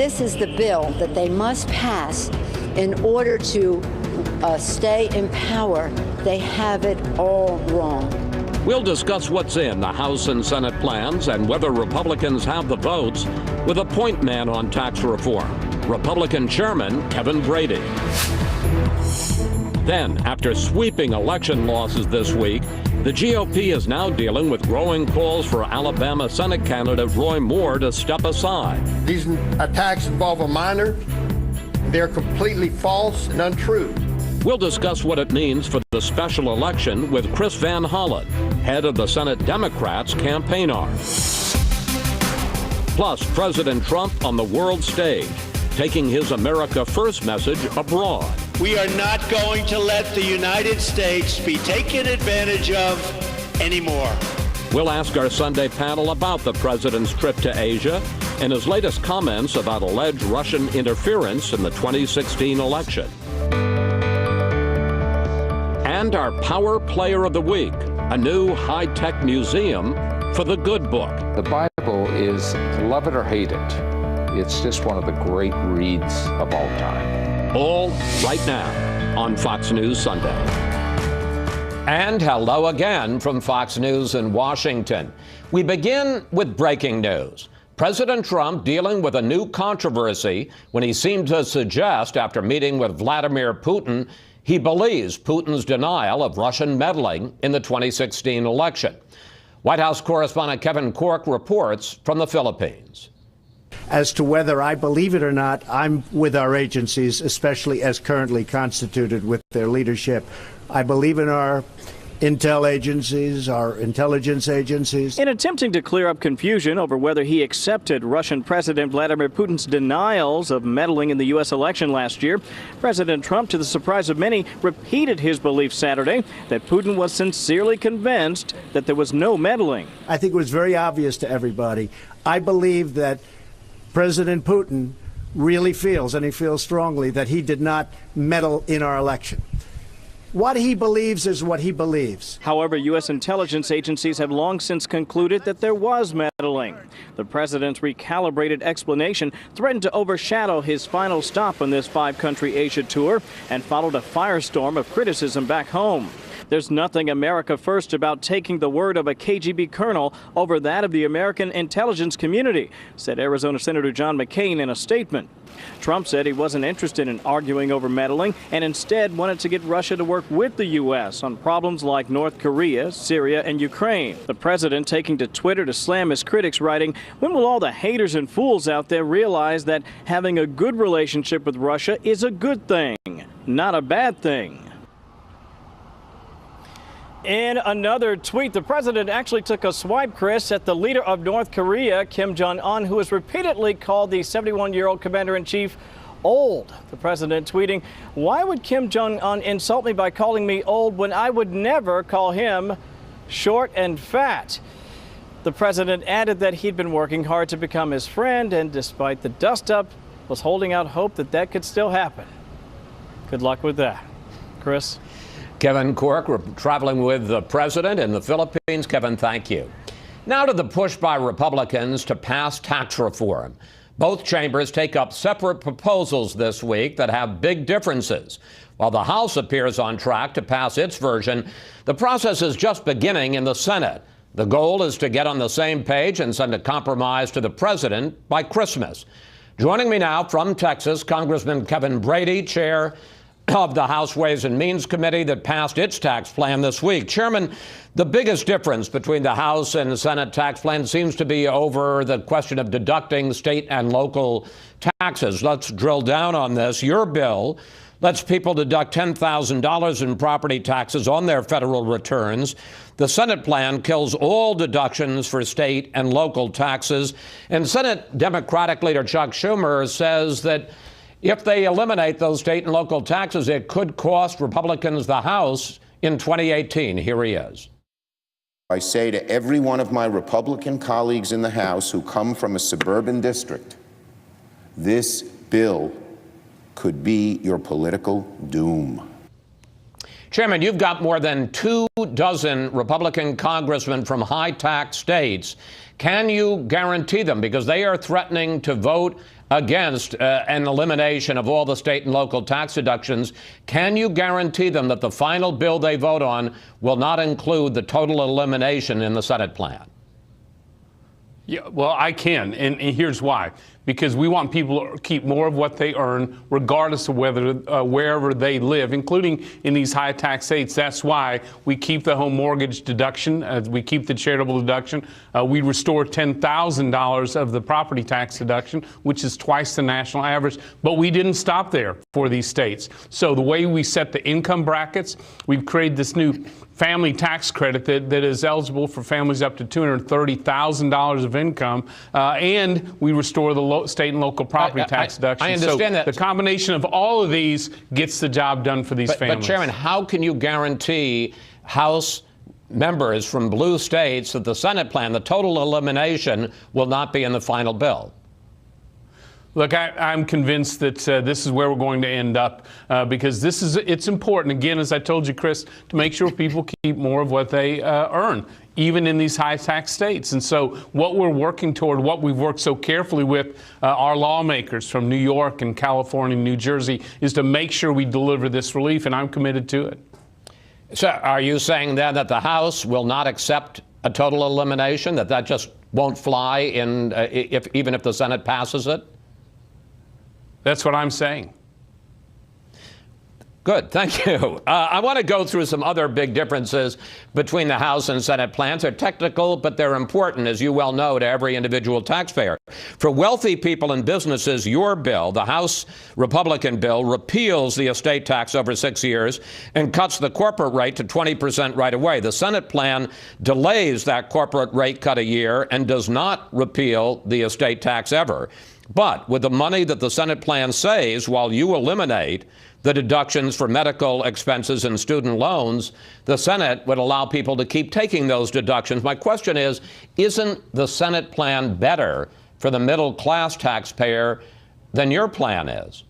this is the bill that they must pass in order to stay in power. They have it all wrong. We'll discuss what's in the House and Senate plans and whether Republicans have the votes with a point man on tax reform, Republican Chairman Kevin Brady. Then, after sweeping election losses this week, the GOP is now dealing with growing calls for Alabama Senate candidate Roy Moore to step aside. These attacks involve a minor. They're completely false and untrue. We'll discuss what it means for the special election with Chris Van Hollen, head of the Senate Democrats' campaign arm. Plus, President Trump on the world stage, taking his America First message abroad. We are not going to let the United States be taken advantage of anymore. We'll ask our Sunday panel about the president's trip to Asia and his latest comments about alleged Russian interference in the 2016 election. And our Power Player of the Week, a new high-tech museum for the good book. The Bible is, love it or hate it, it's just one of the great reads of all time. All right now on Fox News Sunday. And hello again from Fox News in Washington. We begin with breaking news. President Trump dealing with a new controversy when he seemed to suggest, after meeting with Vladimir Putin, he believes Putin's denial of Russian meddling in the 2016 election. White House correspondent Kevin Corke reports from the Philippines. As to whether I believe it or not, I'm with our agencies, especially as currently constituted with their leadership. I believe in our intel agencies, our intelligence agencies. In attempting to clear up confusion over whether he accepted Russian President Vladimir Putin's denials of meddling in the U.S. election last year, President Trump, to the surprise of many, repeated his belief Saturday that Putin was sincerely convinced that there was no meddling. I think it was very obvious to everybody. I believe that President Putin really feels, and he feels strongly, that he did not meddle in our election. What he believes is what he believes. However, U.S. intelligence agencies have long since concluded that there was meddling. The president's recalibrated explanation threatened to overshadow his final stop on this five-country Asia tour and followed a firestorm of criticism back home. There's nothing America First about taking the word of a KGB colonel over that of the American intelligence community, said Arizona Senator John McCain in a statement. Trump said he wasn't interested in arguing over meddling and instead wanted to get Russia to work with the U.S. on problems like North Korea, Syria, and Ukraine. The president taking to Twitter to slam his critics, writing, "When will all the haters and fools out there realize that having a good relationship with Russia is a good thing, not a bad thing?" In another tweet, the president actually took a swipe, Chris, at the leader of North Korea, Kim Jong-un, who has repeatedly called the 71-year-old commander-in-chief old. The president tweeting, "Why would Kim Jong-un insult me by calling me old when I would never call him short and fat?" The president added that he'd been working hard to become his friend and, despite the dust-up, was holding out hope that that could still happen. Good luck with that. Chris? Kevin Corke, we're traveling with the president in the Philippines. Kevin, thank you. Now to the push by Republicans to pass tax reform. Both chambers take up separate proposals this week that have big differences. While the House appears on track to pass its version, the process is just beginning in the Senate. The goal is to get on the same page and send a compromise to the president by Christmas. Joining me now from Texas, Congressman Kevin Brady, chair of the House Ways and Means Committee that passed its tax plan this week. Chairman, the biggest difference between the House and Senate tax plan seems to be over the question of deducting state and local taxes. Let's drill down on this. Your bill lets people deduct $10,000 in property taxes on their federal returns. The Senate plan kills all deductions for state and local taxes. And Senate Democratic leader Chuck Schumer says that if they eliminate those state and local taxes, it could cost Republicans the House in 2018. Here he is. I say to every one of my Republican colleagues in the House who come from a suburban district, this bill could be your political doom. Chairman, you've got more than 24 Republican congressmen from high-tax states. Can you guarantee them, because they are threatening to vote against an elimination of all the state and local tax deductions, can you guarantee them that the final bill they vote on will not include the total elimination in the Senate plan? Yeah, well, I can, and here's why. Because we want people to keep more of what they earn, regardless of whether wherever they live, including in these high tax states. That's why we keep the home mortgage deduction, we keep the charitable deduction. We restore $10,000 of the property tax deduction, which is twice the national average. But we didn't stop there for these states. So the way we set the income brackets, we've created this new family tax credit that is eligible for families up to $230,000 of income, and we restore the state and local property tax deduction. I understand that. The combination of all of these gets the job done for these families. But Chairman, how can you guarantee House members from blue states that the Senate plan, the total elimination, will not be in the final bill? Look, I'm convinced that this is where we're going to end up because it's important, again, as I told you, Chris, to make sure people keep more of what they earn, even in these high tax states. And so what we're working toward, what we've worked so carefully with our lawmakers from New York and California and New Jersey, is to make sure we deliver this relief, and I'm committed to it. So are you saying then that the House will not accept a total elimination, that just won't fly even if the Senate passes it? That's what I'm saying. Good, thank you. I want to go through some other big differences between the House and Senate plans. They're technical, but they're important, as you well know, to every individual taxpayer. For wealthy people and businesses, your bill, the House Republican bill, repeals the estate tax over 6 years and cuts the corporate rate to 20% right away. The Senate plan delays that corporate rate cut a year and does not repeal the estate tax ever. But with the money that the Senate plan saves, while you eliminate the deductions for medical expenses and student loans, the Senate would allow people to keep taking those deductions. My question is, isn't the Senate plan better for the middle class taxpayer than your plan is?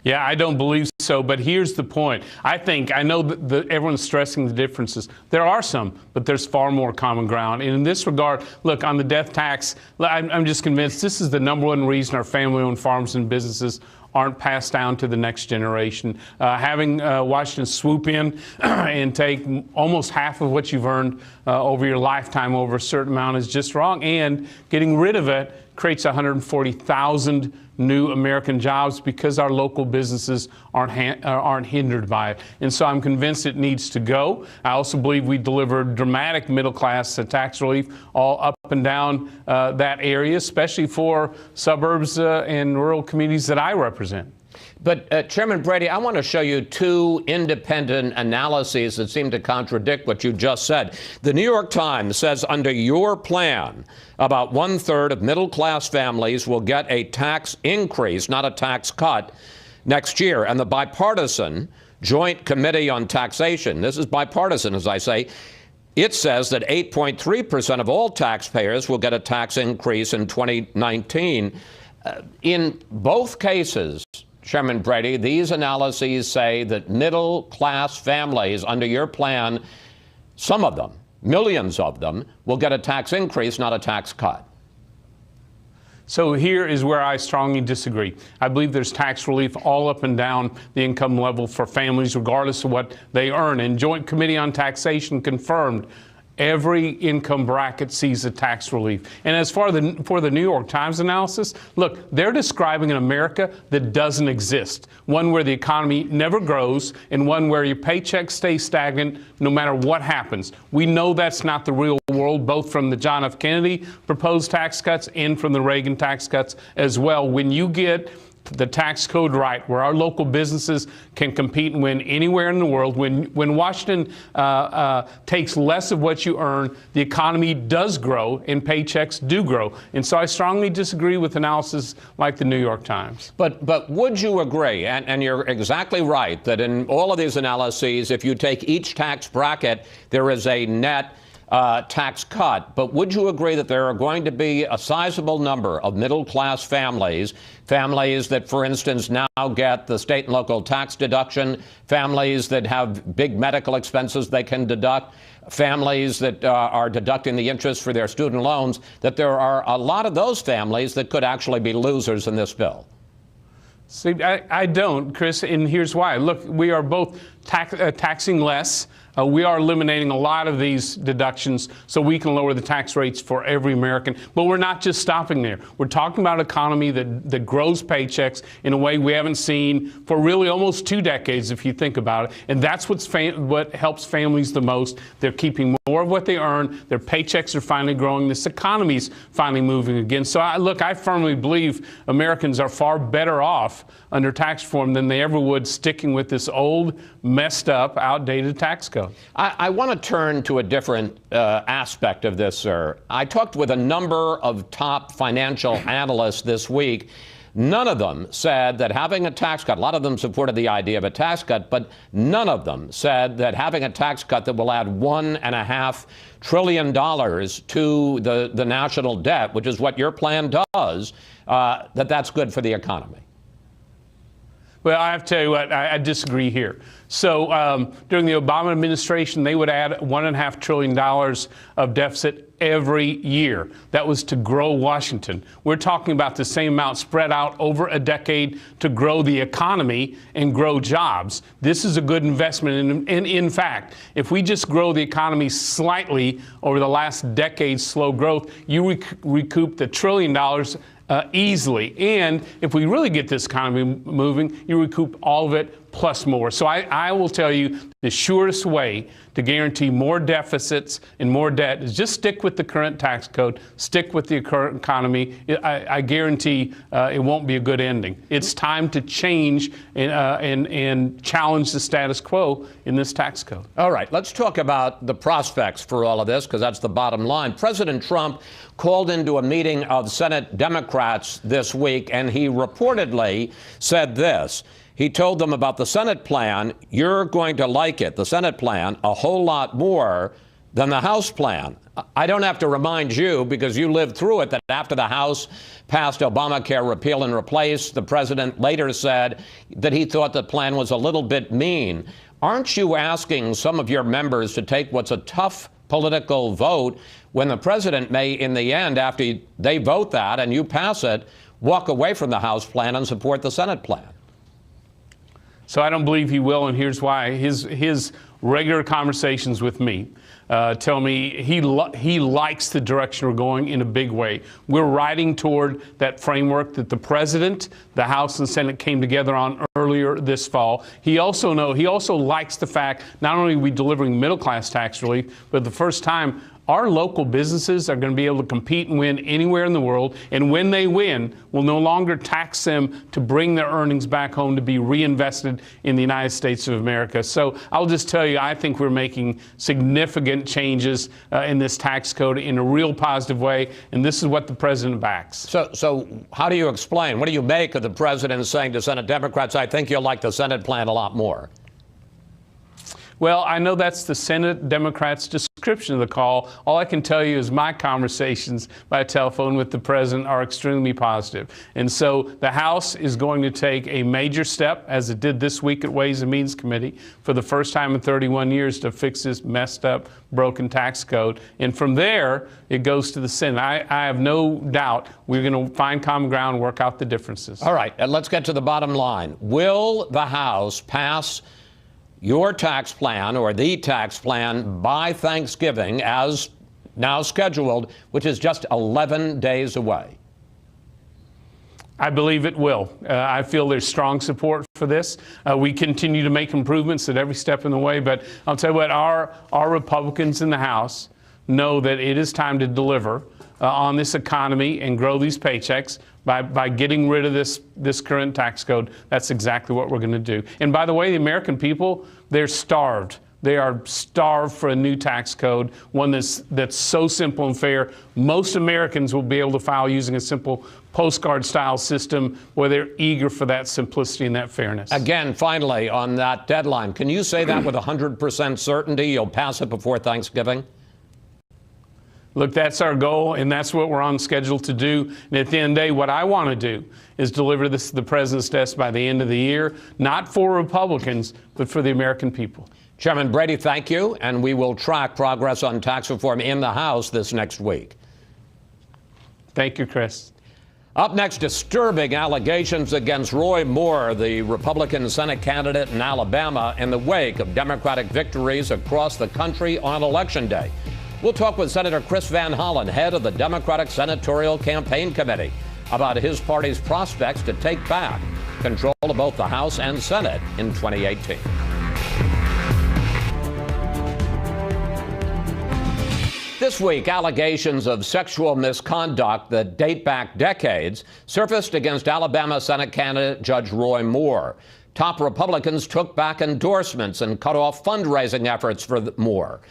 Yeah, I don't believe so, but here's the point. I know that everyone's stressing the differences. There are some, but there's far more common ground. And in this regard, look, on the death tax, I'm just convinced this is the #1 reason our family-owned farms and businesses aren't passed down to the next generation. Having Washington swoop in and take almost half of what you've earned over your lifetime over a certain amount is just wrong. And getting rid of it creates 140,000 new American jobs because our local businesses aren't hindered by it. And so I'm convinced it needs to go. I also believe we delivered dramatic middle-class tax relief all up and down that area, especially for suburbs and rural communities that I represent. But Chairman Brady, I want to show you two independent analyses that seem to contradict what you just said. The New York Times says under your plan, about 1/3 of middle-class families will get a tax increase, not a tax cut, next year. And the bipartisan Joint Committee on Taxation, this is bipartisan, as I say, it says that 8.3% of all taxpayers will get a tax increase in 2019. In both cases, Chairman Brady, these analyses say that middle-class families under your plan, some of them, millions of them, will get a tax increase, not a tax cut. So here is where I strongly disagree. I believe there's tax relief all up and down the income level for families, regardless of what they earn. And Joint Committee on Taxation confirmed every income bracket sees a tax relief. And as for the New York Times analysis, look, they're describing an America that doesn't exist, one where the economy never grows and one where your paycheck stays stagnant no matter what happens. We know that's not the real world, both from the John F. Kennedy proposed tax cuts and from the Reagan tax cuts as well. When you get the tax code right, where our local businesses can compete and win anywhere in the world, when Washington takes less of what you earn, the economy does grow and paychecks do grow. And so I strongly disagree with analysis like the New York Times. But would you agree, and you're exactly right, that in all of these analyses, if you take each tax bracket, there is a net tax cut. But would you agree that there are going to be a sizable number of middle-class families that, for instance, now get the state and local tax deduction, families that have big medical expenses they can deduct, families that are deducting the interest for their student loans, that there are a lot of those families that could actually be losers in this bill? See, I don't, Chris, and here's why. Look, we are both taxing less. We are eliminating a lot of these deductions so we can lower the tax rates for every American. But we're not just stopping there. We're talking about an economy that grows paychecks in a way we haven't seen for really almost 2 decades, if you think about it. And that's what helps families the most. They're keeping more of what they earn. Their paychecks are finally growing. This economy's finally moving again. So, I firmly believe Americans are far better off under tax reform than they ever would sticking with this old, messed up, outdated tax code. I want to turn to a different aspect of this, sir. I talked with a number of top financial analysts this week. None of them said that having a tax cut, a lot of them supported the idea of a tax cut, but none of them said that having a tax cut that will add $1.5 trillion to the national debt, which is what your plan does, that's good for the economy. Well, I have to tell you what, I disagree here. So during the Obama administration, they would add $1.5 trillion of deficit every year. That was to grow Washington. We're talking about the same amount spread out over a decade to grow the economy and grow jobs. This is a good investment. And in fact, if we just grow the economy slightly over the last decade's slow growth, you recoup the $1 trillion easily. And if we really get this economy moving, you recoup all of it plus more. So I will tell you the surest way to guarantee more deficits and more debt is just stick with the current tax code, stick with the current economy. I guarantee it won't be a good ending. It's time to change and challenge the status quo in this tax code. All right, let's talk about the prospects for all of this, because that's the bottom line. President Trump called into a meeting of Senate Democrats this week, and he reportedly said this. He told them about the Senate plan. You're going to like it, the Senate plan, a whole lot more than the House plan. I don't have to remind you, because you lived through it, that after the House passed Obamacare repeal and replace, the president later said that he thought the plan was a little bit mean. Aren't you asking some of your members to take what's a tough political vote when the president may, in the end, after they vote that and you pass it, walk away from the House plan and support the Senate plan? So I don't believe he will, and here's why. His regular conversations with me tell me he likes the direction we're going in a big way. We're riding toward that framework that the president, the House, and Senate came together on earlier this fall. He also likes the fact not only are we delivering middle-class tax relief, but the first time our local businesses are going to be able to compete and win anywhere in the world. And when they win, we'll no longer tax them to bring their earnings back home to be reinvested in the United States of America. So I'll just tell you, I think we're making significant changes in this tax code in a real positive way. And this is what the president backs. So how do you explain? What do you make of the president saying to Senate Democrats, I think you'll like the Senate plan a lot more? Well, I know that's the Senate Democrats' description of the call. All I can tell you is my conversations by telephone with the president are extremely positive. And so the House is going to take a major step, as it did this week at Ways and Means Committee, for the first time in 31 years to fix this messed up, broken tax code. And from there, it goes to the Senate. I have no doubt we're going to find common ground and work out the differences. All right, let's get to the bottom line. Will the House pass your tax plan, or the tax plan, by Thanksgiving, as now scheduled, which is just 11 days away? I believe it will. I feel there's strong support for this. We continue to make improvements at every step in the way, but I'll tell you what, our Republicans in the House know that it is time to deliver on this economy and grow these paychecks by getting rid of this current tax code. That's exactly what we're going to do. And by the way, the American people, they're starved. They are starved for a new tax code, one that's so simple and fair. Most Americans will be able to file using a simple postcard-style system where they're eager for that simplicity and that fairness. Again, finally, on that deadline, can you say that with 100% certainty you'll pass it before Thanksgiving? Look, that's our goal, and that's what we're on schedule to do. And at the end of the day, what I want to do is deliver this to the president's desk by the end of the year, not for Republicans, but for the American people. Chairman Brady, thank you, and we will track progress on tax reform in the House this next week. Thank you, Chris. Up next, disturbing allegations against Roy Moore, the Republican Senate candidate in Alabama, in the wake of Democratic victories across the country on Election Day. We'll talk with Senator Chris Van Hollen, head of the Democratic Senatorial Campaign Committee, about his party's prospects to take back control of both the House and Senate in 2018. This week, allegations of sexual misconduct that date back decades surfaced against Alabama Senate candidate Judge Roy Moore. Top Republicans took back endorsements and cut off fundraising efforts for Moore.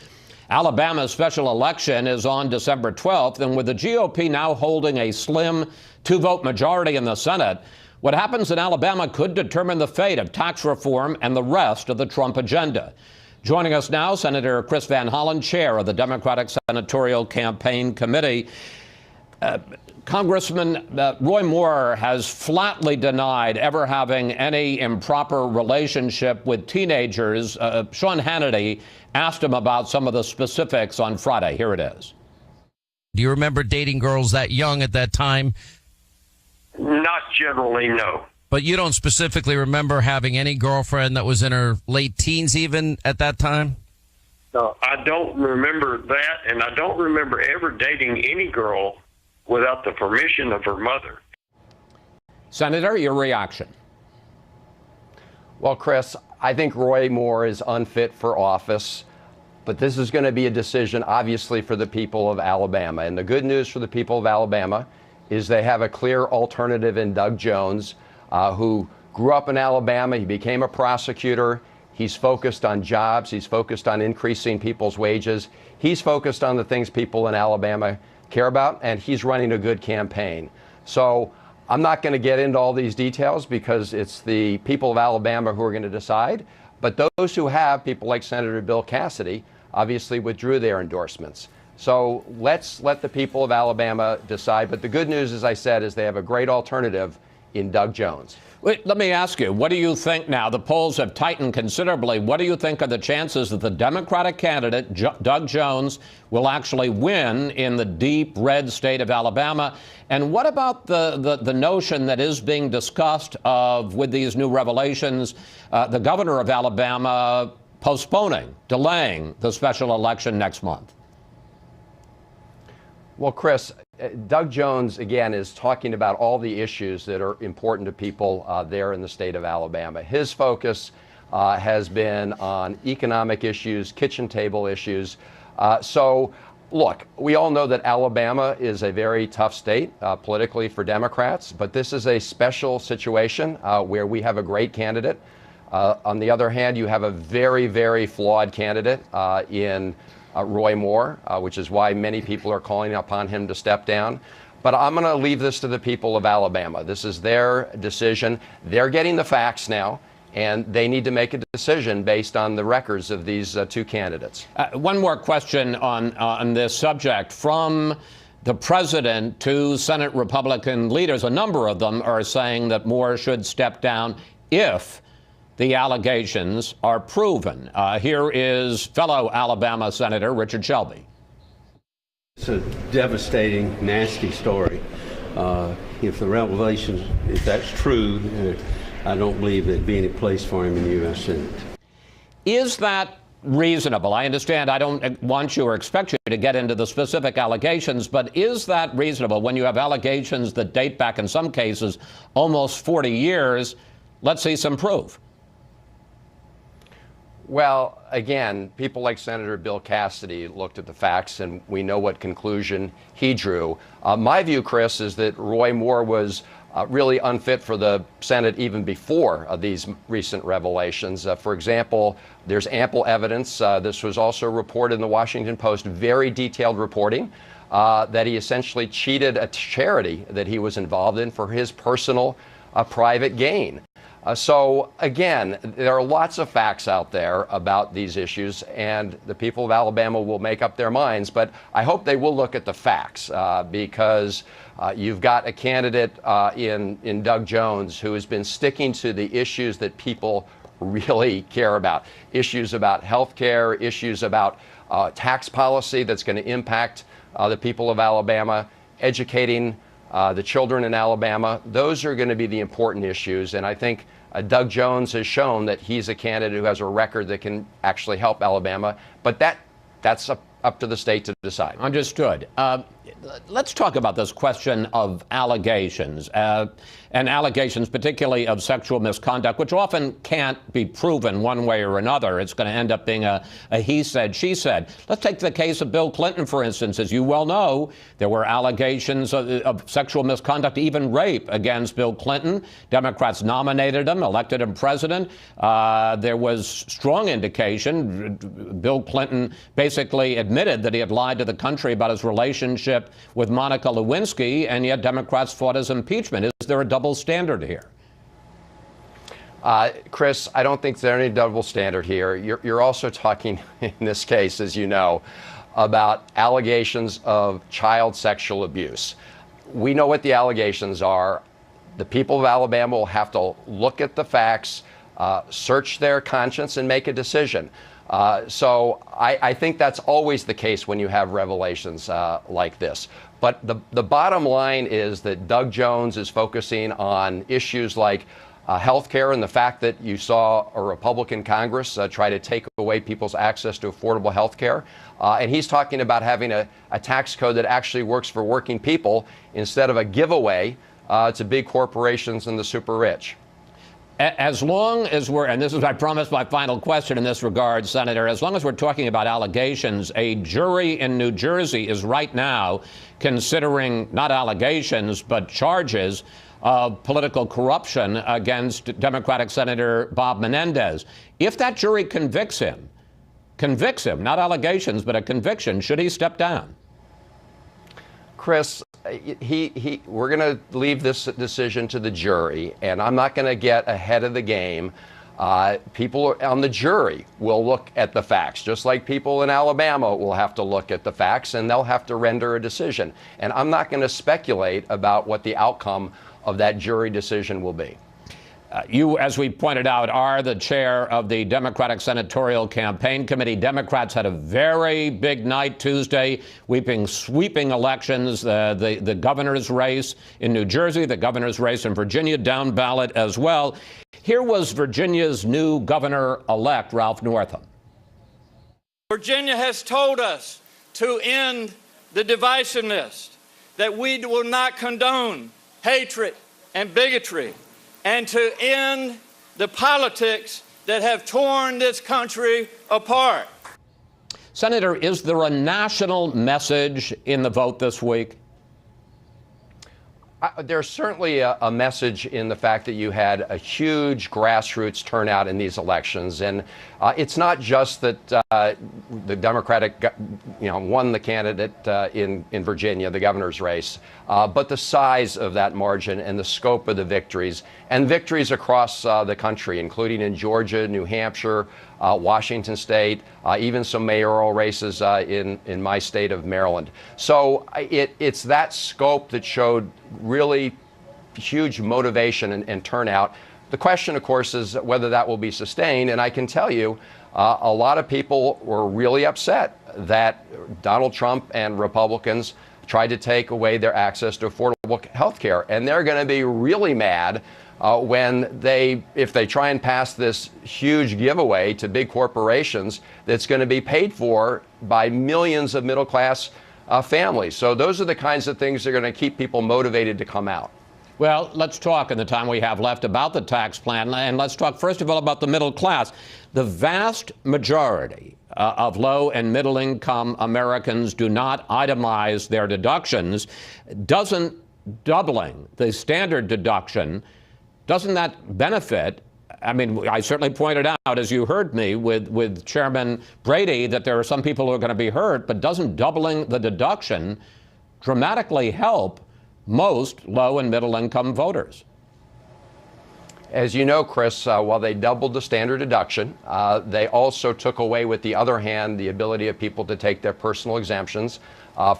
Alabama's special election is on December 12th, and with the GOP now holding a slim two-vote majority in the Senate, what happens in Alabama could determine the fate of tax reform and the rest of the Trump agenda. Joining us now, Senator Chris Van Hollen, chair of the Democratic Senatorial Campaign Committee. Congressman, Roy Moore has flatly denied ever having any improper relationship with teenagers. Sean Hannity asked him about some of the specifics on Friday. Here it is. Do you remember dating girls that young at that time? Not generally, no. But you don't specifically remember having any girlfriend that was in her late teens even at that time? No, I don't remember that, and I don't remember ever dating any girl without the permission of her mother. Senator, your reaction? Well, Chris, I think Roy Moore is unfit for office, but this is going to be a decision, obviously, for the people of Alabama. And the good news for the people of Alabama is they have a clear alternative in Doug Jones, who grew up in Alabama. He became a prosecutor. He's focused on jobs. He's focused on increasing people's wages. He's focused on the things people in Alabama care about, and he's running a good campaign. So I'm not going to get into all these details because it's the people of Alabama who are going to decide. But those who have, people like Senator Bill Cassidy, obviously withdrew their endorsements. So let's let the people of Alabama decide. But the good news, as I said, is they have a great alternative in Doug Jones. Wait, let me ask you, what do you think now? The polls have tightened considerably. What do you think are the chances that the Democratic candidate, Doug Jones, will actually win in the deep red state of Alabama? And what about the notion that is being discussed of, with these new revelations, the governor of Alabama postponing, delaying the special election next month? Well, Chris, Doug Jones, again, is talking about all the issues that are important to people there in the state of Alabama. His focus has been on economic issues, kitchen table issues. So, look, we all know that Alabama is a very tough state politically for Democrats, but this is a special situation where we have a great candidate. On the other hand, you have a very, very flawed candidate in Roy Moore, which is why many people are calling upon him to step down. But I'm going to leave this to the people of Alabama. This is their decision. They're getting the facts now, and they need to make a decision based on the records of these two candidates. One more question on this subject. From the president to Senate Republican leaders, a number of them are saying that Moore should step down if the allegations are proven. Here is fellow Alabama Senator Richard Shelby. It's a devastating, nasty story. If the revelations, if that's true, I don't believe there'd be any place for him in the U.S. Senate. Is that reasonable? I understand I don't want you or expect you to get into the specific allegations, but is that reasonable when you have allegations that date back, in some cases, almost 40 years? Let's see some proof. Well, again, people like Senator Bill Cassidy looked at the facts, and we know what conclusion he drew. My view, Chris, is that Roy Moore was really unfit for the Senate even before these recent revelations. For example, there's ample evidence. This was also reported in the Washington Post, very detailed reporting, that he essentially cheated a charity that he was involved in for his personal private gain. So again, there are lots of facts out there about these issues, and the people of Alabama will make up their minds. But I hope they will look at the facts, because you've got a candidate in Doug Jones who has been sticking to the issues that people really care about. Issues about health care, issues about tax policy that's going to impact the people of Alabama, educating the children in Alabama. Those are going to be the important issues. And I think Doug Jones has shown that he's a candidate who has a record that can actually help Alabama. But that's up to the state to decide. Understood. Let's talk about this question of allegations, and allegations particularly of sexual misconduct, which often can't be proven one way or another. It's going to end up being a he said, she said. Let's take the case of Bill Clinton, for instance. As you well know, there were allegations of sexual misconduct, even rape, against Bill Clinton. Democrats nominated him, elected him president. There was strong indication. Bill Clinton basically admitted that he had lied to the country about his relationship with Monica Lewinsky, and yet Democrats fought his impeachment. Is there a double standard here? Chris, I don't think there's any double standard here. You're also talking, in this case, as you know, about allegations of child sexual abuse. We know what the allegations are. The people of Alabama will have to look at the facts, search their conscience, and make a decision. So I think that's always the case when you have revelations like this. But the bottom line is that Doug Jones is focusing on issues like health care and the fact that you saw a Republican Congress try to take away people's access to affordable health care. And he's talking about having a tax code that actually works for working people instead of a giveaway to big corporations and the super rich. As long as we're, and this is, I promise, my final question in this regard, Senator, as long as we're talking about allegations, a jury in New Jersey is right now considering not allegations, but charges of political corruption against Democratic Senator Bob Menendez. If that jury convicts him, not allegations, but a conviction, should he step down? Chris, we're going to leave this decision to the jury, and I'm not going to get ahead of the game. People on the jury will look at the facts, just like people in Alabama will have to look at the facts, and they'll have to render a decision. And I'm not going to speculate about what the outcome of that jury decision will be. You, as we pointed out, are the chair of the Democratic Senatorial Campaign Committee. Democrats had a very big night Tuesday, sweeping elections, the governor's race in New Jersey, the governor's race in Virginia, down ballot as well. Here was Virginia's new governor-elect, Ralph Northam. Virginia has told us to end the divisiveness, that we will not condone hatred and bigotry, and to end the politics that have torn this country apart. Senator, is there a national message in the vote this week? There's certainly a message in the fact that you had a huge grassroots turnout in these elections. And it's not just that the Democratic won the candidate in Virginia, the governor's race, but the size of that margin and the scope of the victories, and victories across the country, including in Georgia, New Hampshire, Washington State, even some mayoral races in my state of Maryland. So it's that scope that showed really huge motivation and turnout. The question, of course, is whether that will be sustained. And I can tell you, a lot of people were really upset that Donald Trump and Republicans tried to take away their access to affordable health care. And they're going to be really mad if they try and pass this huge giveaway to big corporations that's going to be paid for by millions of middle-class families. So those are the kinds of things that are going to keep people motivated to come out. Well, let's talk in the time we have left about the tax plan, and let's talk first of all about the middle class. The vast majority of low and middle income Americans do not itemize their deductions. Doesn't doubling the standard deduction, doesn't that benefit? I mean, I certainly pointed out, as you heard me with Chairman Brady, that there are some people who are going to be hurt, but doesn't doubling the deduction dramatically help most low and middle income voters? As you know, Chris, while they doubled the standard deduction, they also took away, with the other hand, the ability of people to take their personal exemptions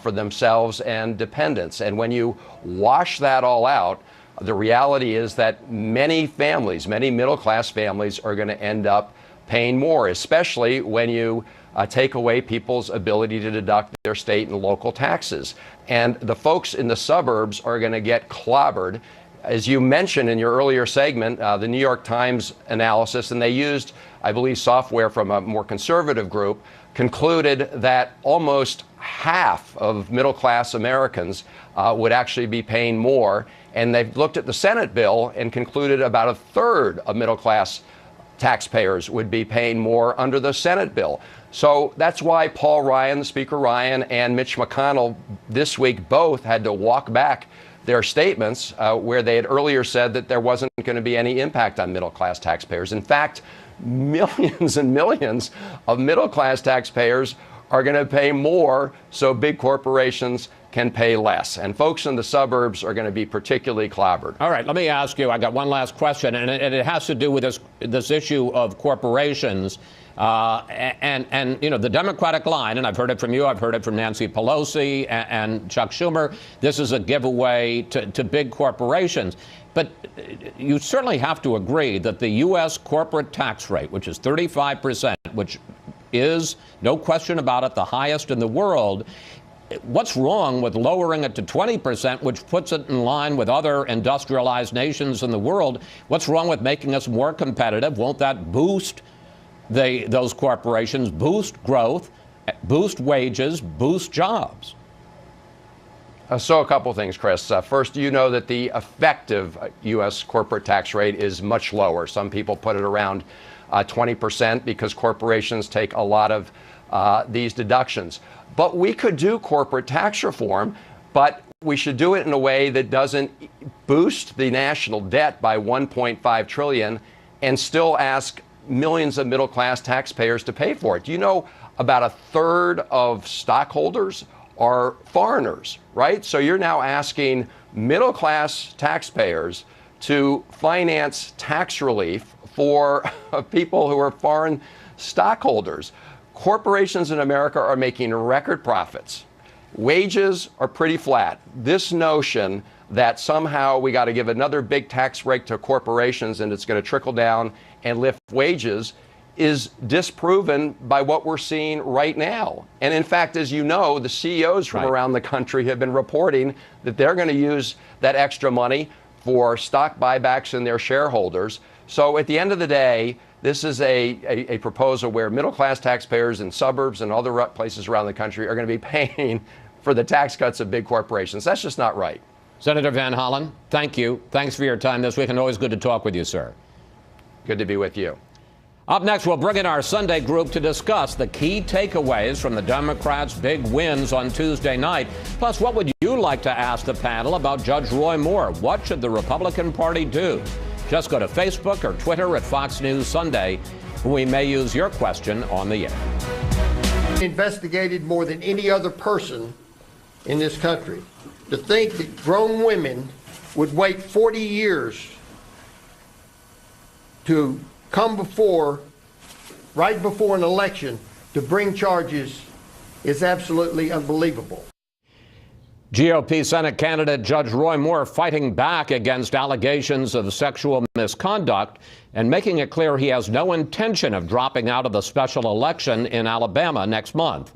for themselves and dependents. And when you wash that all out, the reality is that many families, many middle-class families, are going to end up paying more, especially when you take away people's ability to deduct their state and local taxes. And the folks in the suburbs are going to get clobbered. As you mentioned in your earlier segment, the New York Times analysis, and they used, I believe, software from a more conservative group, concluded that almost half of middle-class Americans would actually be paying more. And they've looked at the Senate bill and concluded about a third of middle-class taxpayers would be paying more under the Senate bill. So that's why Paul Ryan, Speaker Ryan, and Mitch McConnell this week both had to walk back their statements where they had earlier said that there wasn't going to be any impact on middle-class taxpayers. In fact, millions and millions of middle-class taxpayers are going to pay more so big corporations can pay less. And folks in the suburbs are going to be particularly clobbered. All right, let me ask you, I got one last question, and it has to do with this issue of corporations. And you know, the Democratic line, and I've heard it from you, I've heard it from Nancy Pelosi and Chuck Schumer, this is a giveaway to big corporations. But you certainly have to agree that the U.S. corporate tax rate, which is 35%, which is, no question about it, the highest in the world, what's wrong with lowering it to 20%, which puts it in line with other industrialized nations in the world? What's wrong with making us more competitive? Won't that boost those corporations, boost growth, boost wages, boost jobs? So a couple things, Chris. First, you know that the effective U.S. corporate tax rate is much lower. Some people put it around 20% because corporations take a lot of these deductions. But we could do corporate tax reform, but we should do it in a way that doesn't boost the national debt by $1.5 trillion and still ask millions of middle-class taxpayers to pay for it. Do you know about a third of stockholders are foreigners, right? So you're now asking middle-class taxpayers to finance tax relief for people who are foreign stockholders. Corporations in America are making record profits. Wages are pretty flat. This notion that somehow we got to give another big tax break to corporations and it's going to trickle down and lift wages is disproven by what we're seeing right now. And in fact, as you know, the CEOs from around the country have been reporting that they're going to use that extra money for stock buybacks in their shareholders. So at the end of the day, this is a proposal where middle-class taxpayers in suburbs and other places around the country are going to be paying for the tax cuts of big corporations. That's just not right. Senator Van Hollen, thank you. Thanks for your time this week, and always good to talk with you, sir. Good to be with you. Up next, we'll bring in our Sunday group to discuss the key takeaways from the Democrats' big wins on Tuesday night. Plus, what would you like to ask the panel about Judge Roy Moore? What should the Republican Party do? Just go to Facebook or Twitter at Fox News Sunday. We may use your question on the air. Investigated more than any other person in this country. To think that grown women would wait 40 years to come right before an election to bring charges is absolutely unbelievable. GOP Senate candidate Judge Roy Moore fighting back against allegations of sexual misconduct and making it clear he has no intention of dropping out of the special election in Alabama next month.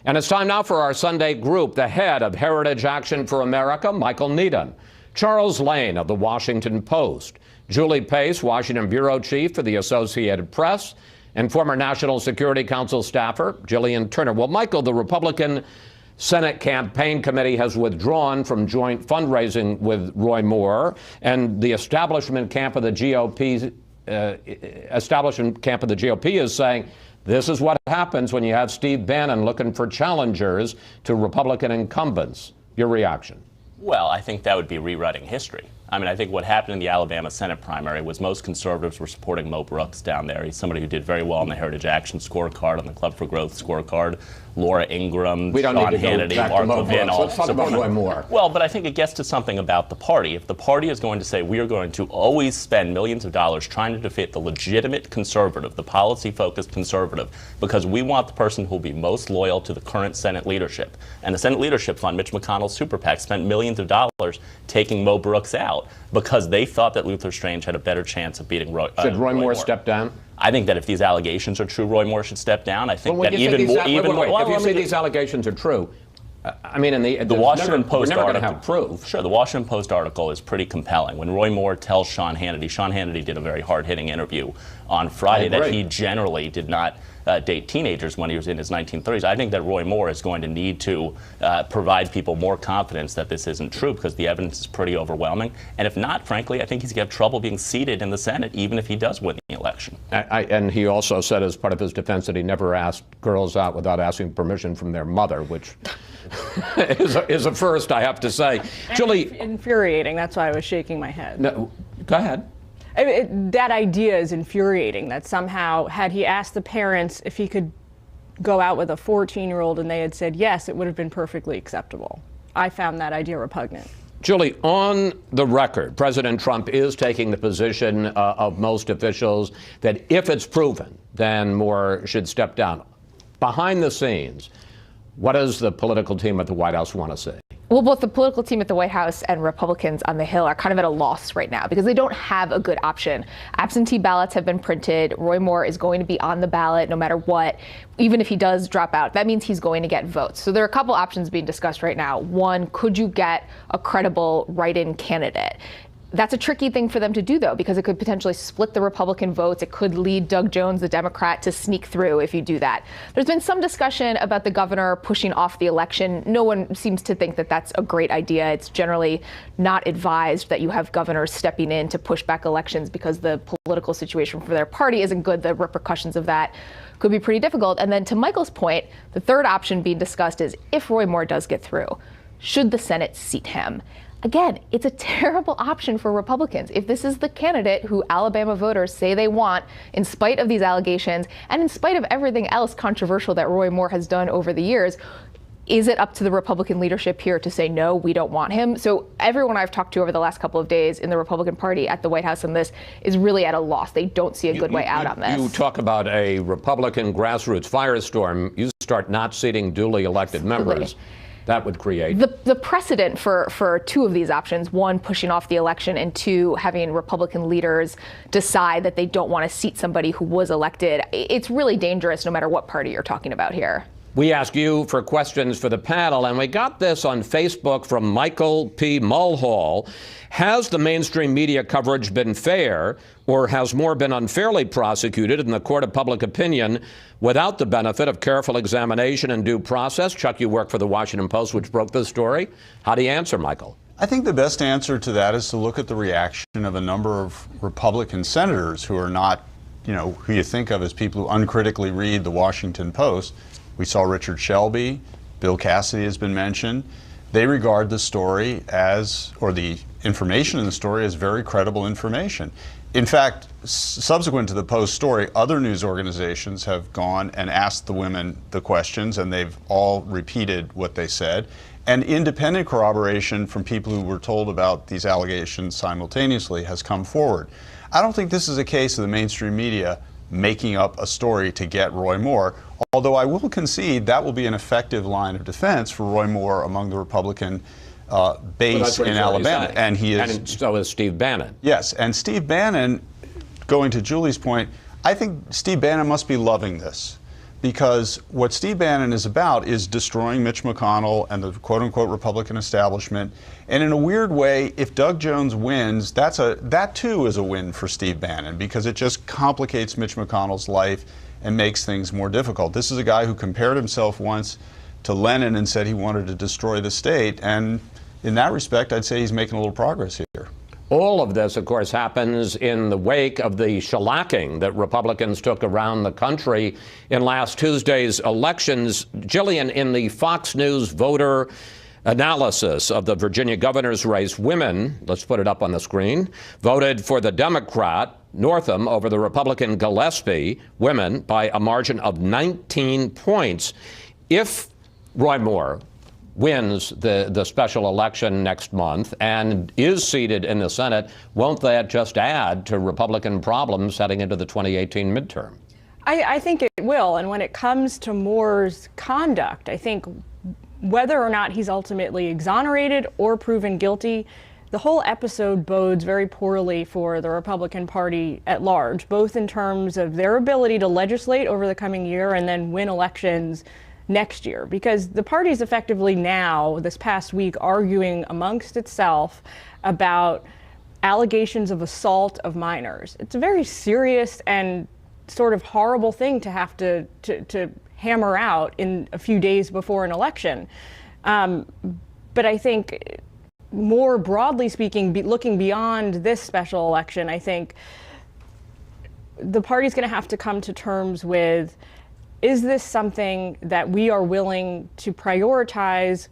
And it's time now for our Sunday group, the head of Heritage Action for America, Michael Needham, Charles Lane of the Washington Post, Julie Pace, Washington Bureau Chief for the Associated Press, and former National Security Council staffer Jillian Turner. Well, Michael, the Republican Senate Campaign Committee has withdrawn from joint fundraising with Roy Moore, and the establishment camp of the GOP is saying this is what happens when you have Steve Bannon looking for challengers to Republican incumbents. Your reaction? Well, I think that would be rewriting history. I mean, I think what happened in the Alabama Senate primary was most conservatives were supporting Mo Brooks down there. He's somebody who did very well on the Heritage Action scorecard, on the Club for Growth scorecard. Laura Ingraham, we don't Sean need to Hannity, go back Mark to Mo Levin. Brooks. Let's talk about Roy Moore. Well, but I think it gets to something about the party. If the party is going to say we are going to always spend millions of dollars trying to defeat the legitimate conservative, the policy-focused conservative, because we want the person who will be most loyal to the current Senate leadership. And the Senate Leadership Fund, Mitch McConnell's super PAC, spent millions of dollars taking Mo Brooks out because they thought that Luther Strange had a better chance of beating Roy Moore. Should Roy Moore step down? I think that if these allegations are true, Roy Moore should step down. I think that if you say these allegations are true, I mean, in the Washington Post we're never article, going to have proof. Sure, the Washington Post article is pretty compelling. When Roy Moore tells Sean Hannity did a very hard-hitting interview on Friday that he generally did not date teenagers when he was in his 1930s. I think that Roy Moore is going to need to provide people more confidence that this isn't true because the evidence is pretty overwhelming. And if not, frankly, I think he's going to have trouble being seated in the Senate, even if he does win the election. And he also said as part of his defense that he never asked girls out without asking permission from their mother, which is a first, I have to say. Julie. Infuriating. That's why I was shaking my head. No, go ahead. That idea is infuriating, that somehow, had he asked the parents if he could go out with a 14-year-old and they had said yes, it would have been perfectly acceptable. I found that idea repugnant. Julie, on the record, President Trump is taking the position of most officials that if it's proven, then Moore should step down. Behind the scenes, what does the political team at the White House want to say? Well, both the political team at the White House and Republicans on the Hill are kind of at a loss right now because they don't have a good option. Absentee ballots have been printed. Roy Moore is going to be on the ballot no matter what. Even if he does drop out, that means he's going to get votes. So there are a couple options being discussed right now. One, could you get a credible write-in candidate? That's a tricky thing for them to do, though, because it could potentially split the Republican votes. It could lead Doug Jones, the Democrat, to sneak through if you do that. There's been some discussion about the governor pushing off the election. No one seems to think that that's a great idea. It's generally not advised that you have governors stepping in to push back elections because the political situation for their party isn't good. The repercussions of that could be pretty difficult. And then to Michael's point, the third option being discussed is if Roy Moore does get through, should the Senate seat him? Again, it's a terrible option for Republicans. If this is the candidate who Alabama voters say they want, in spite of these allegations and in spite of everything else controversial that Roy Moore has done over the years, is it up to the Republican leadership here to say, no, we don't want him? So everyone I've talked to over the last couple of days in the Republican Party at the White House on this is really at a loss. They don't see a good way out on this. You talk about a Republican grassroots firestorm. You start not seating duly elected members. That would create the precedent for two of these options: one, pushing off the election, and two, having Republican leaders decide that they don't want to seat somebody who was elected. It's really dangerous no matter what party you're talking about here. We asked you for questions for the panel, and we got this on Facebook from Michael P. Mulhall. Has the mainstream media coverage been fair, or has Moore been unfairly prosecuted in the court of public opinion without the benefit of careful examination and due process? Chuck, you work for the Washington Post, which broke this story. How do you answer, Michael? I think the best answer to that is to look at the reaction of a number of Republican senators who are not, who you think of as people who uncritically read the Washington Post. We saw Richard Shelby, Bill Cassidy has been mentioned. They regard the story as, or the information in the story as very credible information. In fact, subsequent to the Post story, other news organizations have gone and asked the women the questions, and they've all repeated what they said. And independent corroboration from people who were told about these allegations simultaneously has come forward. I don't think this is a case of the mainstream media making up a story to get Roy Moore, although I will concede that will be an effective line of defense for Roy Moore among the Republican base in Alabama. And he is. And so is Steve Bannon. Yes, and Steve Bannon, going to Julie's point, I think Steve Bannon must be loving this, because what Steve Bannon is about is destroying Mitch McConnell and the quote-unquote Republican establishment. And in a weird way, if Doug Jones wins, that too is a win for Steve Bannon, because it just complicates Mitch McConnell's life and makes things more difficult. This is a guy who compared himself once to Lenin and said he wanted to destroy the state. And in that respect, I'd say he's making a little progress here. All of this, of course, happens in the wake of the shellacking that Republicans took around the country in last Tuesday's elections. Jillian, in the Fox News voter analysis of the Virginia governor's race. Women, let's put it up on the screen, voted for the Democrat Northam over the Republican Gillespie, women, by a margin of 19 points. If Roy Moore wins the special election next month and is seated in the Senate, won't that just add to Republican problems heading into the 2018 midterm? I think it will. And when it comes to Moore's conduct, I think whether or not he's ultimately exonerated or proven guilty, the whole episode bodes very poorly for the Republican Party at large, both in terms of their ability to legislate over the coming year and then win elections next year, because the party's effectively now, this past week, arguing amongst itself about allegations of assault of minors. It's a very serious and sort of horrible thing to have to hammer out in a few days before an election. But I think more broadly speaking, looking beyond this special election, I think the party's going to have to come to terms with, is this something that we are willing to prioritize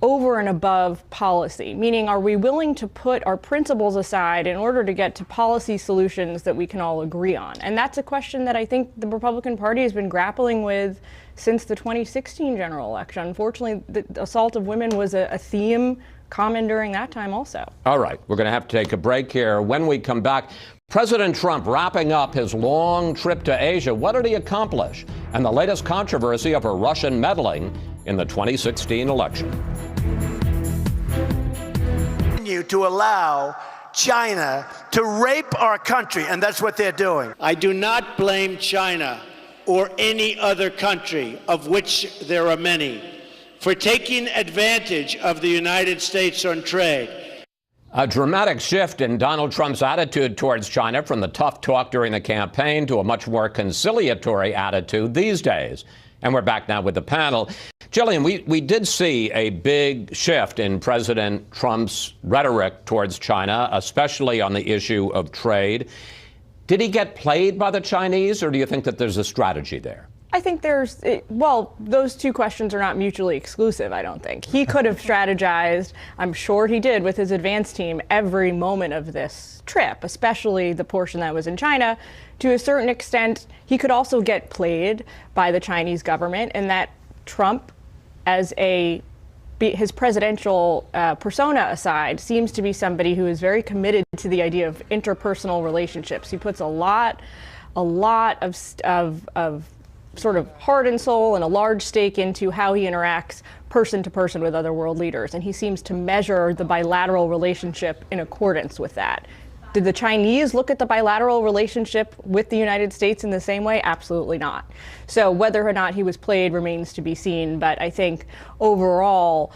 over and above policy? Meaning, are we willing to put our principles aside in order to get to policy solutions that we can all agree on? And that's a question that I think the Republican Party has been grappling with since the 2016 general election. Unfortunately, the assault of women was a theme common during that time also. All right, we're going to have to take a break here. When we come back, President Trump wrapping up his long trip to Asia. What did he accomplish? And the latest controversy over Russian meddling in the 2016 election. To allow China to rape our country, and that's what they're doing. I do not blame China or any other country, of which there are many, for taking advantage of the United States on trade. A dramatic shift in Donald Trump's attitude towards China from the tough talk during the campaign to a much more conciliatory attitude these days. And we're back now with the panel. Jillian, we did see a big shift in President Trump's rhetoric towards China, especially on the issue of trade. Did he get played by the Chinese, or do you think that there's a strategy there? I think those two questions are not mutually exclusive, I don't think. He could have strategized, I'm sure he did, with his advance team every moment of this trip, especially the portion that was in China. To a certain extent, he could also get played by the Chinese government, and that Trump, as his presidential persona aside, seems to be somebody who is very committed to the idea of interpersonal relationships. He puts a lot of sort of heart and soul and a large stake into how he interacts person to person with other world leaders. And he seems to measure the bilateral relationship in accordance with that. Did the Chinese look at the bilateral relationship with the United States in the same way? Absolutely not. So whether or not he was played remains to be seen. But I think overall,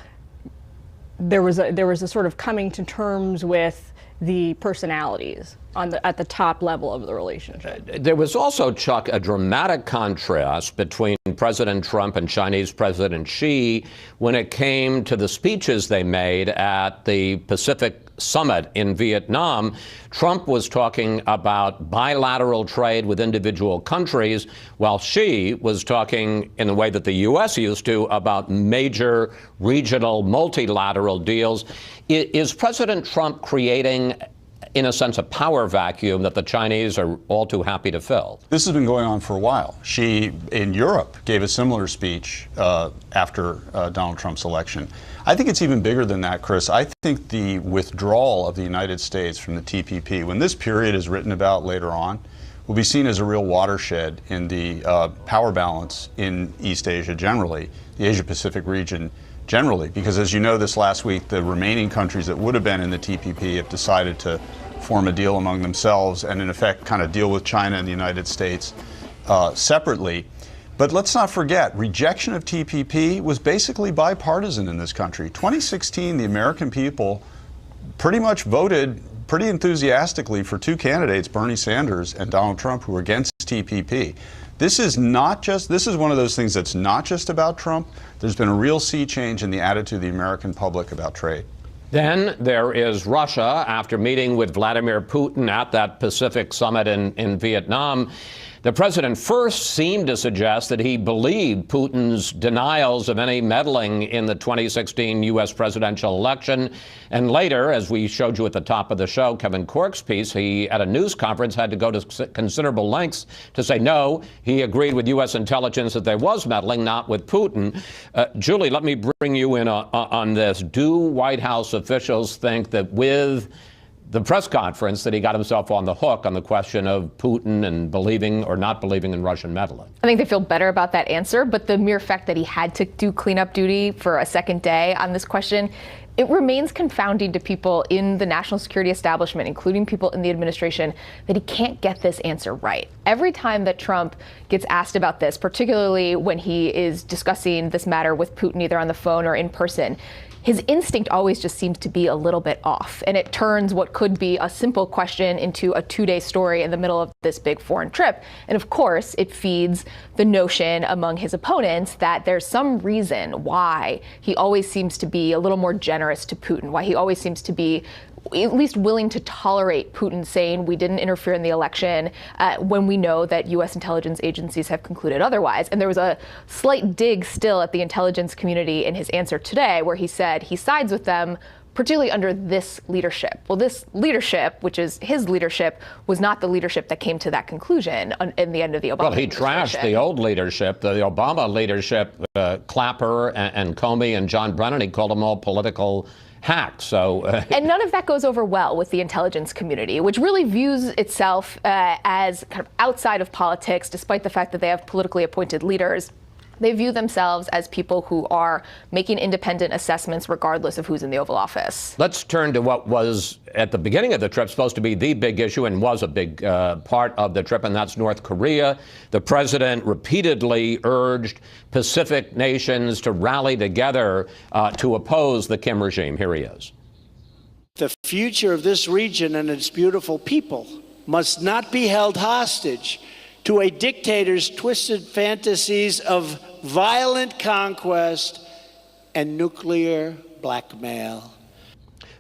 there was a sort of coming to terms with the personalities at the top level of the relationship. There was also, Chuck, a dramatic contrast between President Trump and Chinese President Xi when it came to the speeches they made at the Pacific Summit in Vietnam. Trump was talking about bilateral trade with individual countries, while Xi was talking in the way that the U.S. used to about major regional multilateral deals. Is President Trump creating, in a sense, a power vacuum that the Chinese are all too happy to fill? This has been going on for a while. Xi, in Europe, gave a similar speech after Donald Trump's election. I think it's even bigger than that, Chris. I think the withdrawal of the United States from the TPP, when this period is written about later on, will be seen as a real watershed in the power balance in East Asia generally, the Asia-Pacific region generally, because as you know, this last week, the remaining countries that would have been in the TPP have decided to form a deal among themselves and in effect kind of deal with China and the United States separately. But let's not forget, rejection of TPP was basically bipartisan in this country. 2016, the American people pretty much voted pretty enthusiastically for two candidates, Bernie Sanders and Donald Trump, who were against TPP. This is one of those things that's not just about Trump. There's been a real sea change in the attitude of the American public about trade. Then there is Russia. After meeting with Vladimir Putin at that Pacific Summit in Vietnam, The president first seemed to suggest that he believed Putin's denials of any meddling in the 2016 U.S. presidential election. And later, as we showed you at the top of the show, Kevin Corke's piece, he, at a news conference, had to go to considerable lengths to say, no, he agreed with U.S. intelligence that there was meddling, not with Putin. Julie, let me bring you in on this. Do White House officials think that with the press conference that he got himself on the hook on the question of Putin and believing or not believing in Russian meddling? I think they feel better about that answer, but the mere fact that he had to do cleanup duty for a second day on this question, it remains confounding to people in the national security establishment, including people in the administration, that he can't get this answer right. Every time that Trump gets asked about this, particularly when he is discussing this matter with Putin, either on the phone or in person, his instinct always just seems to be a little bit off, and it turns what could be a simple question into a two-day story in the middle of this big foreign trip. And of course, it feeds the notion among his opponents that there's some reason why he always seems to be a little more generous to Putin, why he always seems to be at least willing to tolerate Putin saying we didn't interfere in the election when we know that U.S. intelligence agencies have concluded otherwise. And there was a slight dig still at the intelligence community in his answer today, where he said he sides with them, particularly under this leadership. Well, this leadership, which is his leadership, was not the leadership that came to that conclusion in the end of the Obama administration. Well, he trashed the old leadership, the Obama leadership, Clapper and Comey and John Brennan. He called them all political hacks. So, and none of that goes over well with the intelligence community, which really views itself as kind of outside of politics, despite the fact that they have politically appointed leaders. They view themselves as people who are making independent assessments regardless of who's in the Oval Office. Let's turn to what was, at the beginning of the trip, supposed to be the big issue and was a big part of the trip, and that's North Korea. The president repeatedly urged Pacific nations to rally together to oppose the Kim regime. Here he is. The future of this region and its beautiful people must not be held hostage to a dictator's twisted fantasies of violent conquest and nuclear blackmail.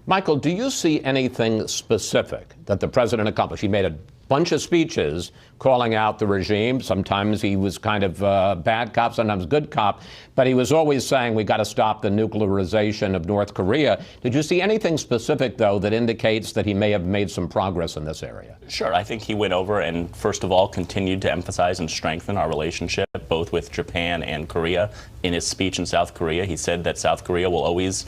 Michael, do you see anything specific that the president accomplished? He made a bunch of speeches calling out the regime. Sometimes he was kind of bad cop, sometimes good cop, but he was always saying we got to stop the nuclearization of North Korea. Did you see anything specific, though, that indicates that he may have made some progress in this area? Sure. I think he went over and, first of all, continued to emphasize and strengthen our relationship, both with Japan and Korea. In his speech in South Korea, he said that South Korea will always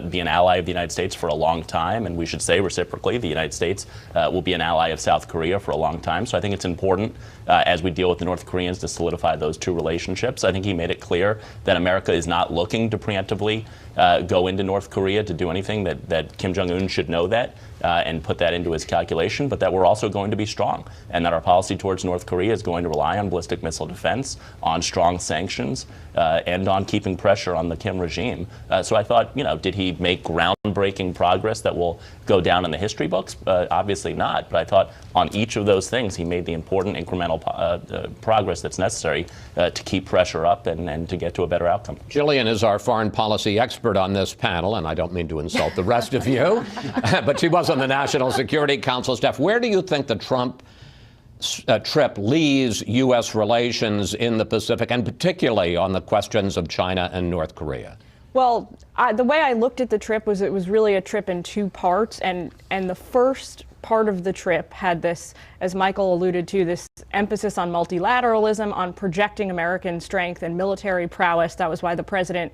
be an ally of the United States for a long time, and we should say reciprocally, the United States will be an ally of South Korea for a long time. So I think it's important as we deal with the North Koreans to solidify those two relationships. I think he made it clear that America is not looking to preemptively go into North Korea to do anything, that Kim Jong-un should know that and put that into his calculation, but that we're also going to be strong, and that our policy towards North Korea is going to rely on ballistic missile defense, on strong sanctions, and on keeping pressure on the Kim regime. So I thought, did he make groundbreaking progress that will go down in the history books? Obviously not, but I thought on each of those things he made the important incremental progress that's necessary to keep pressure up and to get to a better outcome. Jillian is our foreign policy expert on this panel, and I don't mean to insult the rest of you, but she was on the National Security Council staff. Where do you think the Trump trip leaves U.S. relations in the Pacific, and particularly on the questions of China and North Korea? Well, the way I looked at the trip was it was really a trip in two parts, and the first part of the trip had this, as Michael alluded to, this emphasis on multilateralism, on projecting American strength and military prowess. That was why the president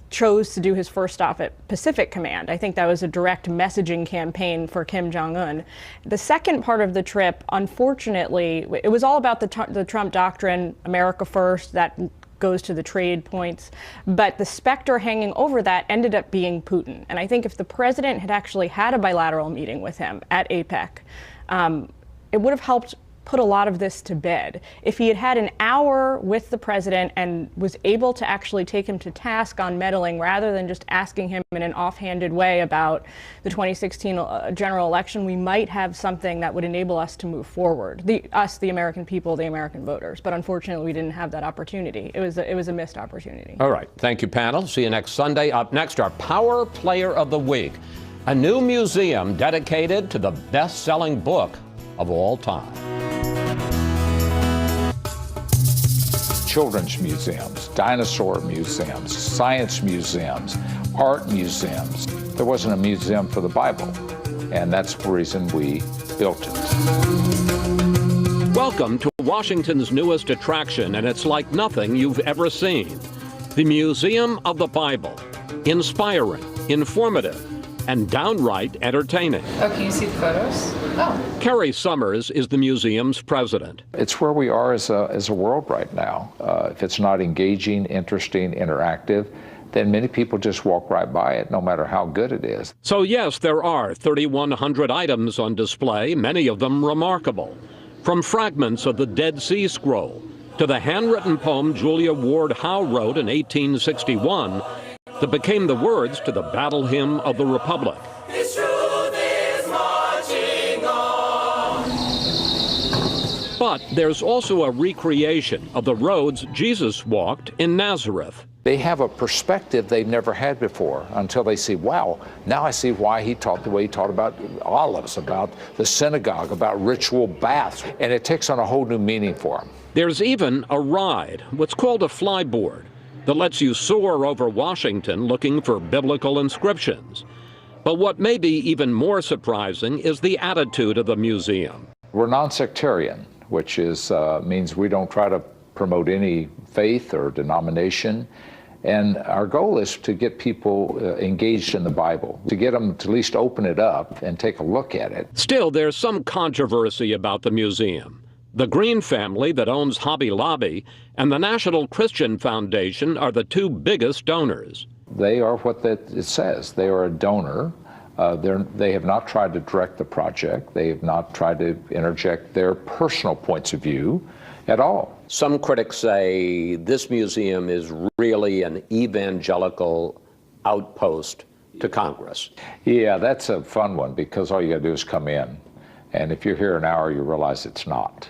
chose to do his first stop at Pacific Command. I think that was a direct messaging campaign for Kim Jong-un. The second part of the trip, unfortunately, it was all about the Trump doctrine, America first, that goes to the trade points. But the specter hanging over that ended up being Putin. And I think if the president had actually had a bilateral meeting with him at APEC, it would have helped put a lot of this to bed. If he had had an hour with the president and was able to actually take him to task on meddling rather than just asking him in an offhanded way about the 2016 general election, we might have something that would enable us to move forward. The American people, the American voters. But unfortunately, we didn't have that opportunity. It was a missed opportunity. All right. Thank you, panel. See you next Sunday. Up next, our Power Player of the Week, a new museum dedicated to the best-selling book of all time. children's museums, dinosaur museums, science museums, art museums. There wasn't a museum for the Bible, and that's the reason we built it. Welcome to Washington's newest attraction, and it's like nothing you've ever seen. The Museum of the Bible. Inspiring, informative, and downright entertaining. Oh, can you see the photos? Oh. Kerry Summers is the museum's president. It's where we are as a world right now. If it's not engaging, interesting, interactive, then many people just walk right by it, no matter how good it is. So yes, there are 3,100 items on display, many of them remarkable. From fragments of the Dead Sea Scroll to the handwritten poem Julia Ward Howe wrote in 1861 that became the words to the Battle Hymn of the Republic. This truth is marching on. But there's also a recreation of the roads Jesus walked in Nazareth. They have a perspective they've never had before until they see, wow, now I see why he taught the way he taught about olives, about the synagogue, about ritual baths, and it takes on a whole new meaning for them. There's even a ride, what's called a flyboard, that lets you soar over Washington looking for biblical inscriptions. But what may be even more surprising is the attitude of the museum. We're non-sectarian, which is means we don't try to promote any faith or denomination. And our goal is to get people engaged in the Bible, to get them to at least open it up and take a look at it. Still, there's some controversy about the museum. The Green family that owns Hobby Lobby and the National Christian Foundation are the two biggest donors. They are what it says. They are a donor. They have not tried to direct the project. They have not tried to interject their personal points of view at all. Some critics say this museum is really an evangelical outpost to Congress. Yeah, that's a fun one because all you got to do is come in. And if you're here an hour, you realize it's not.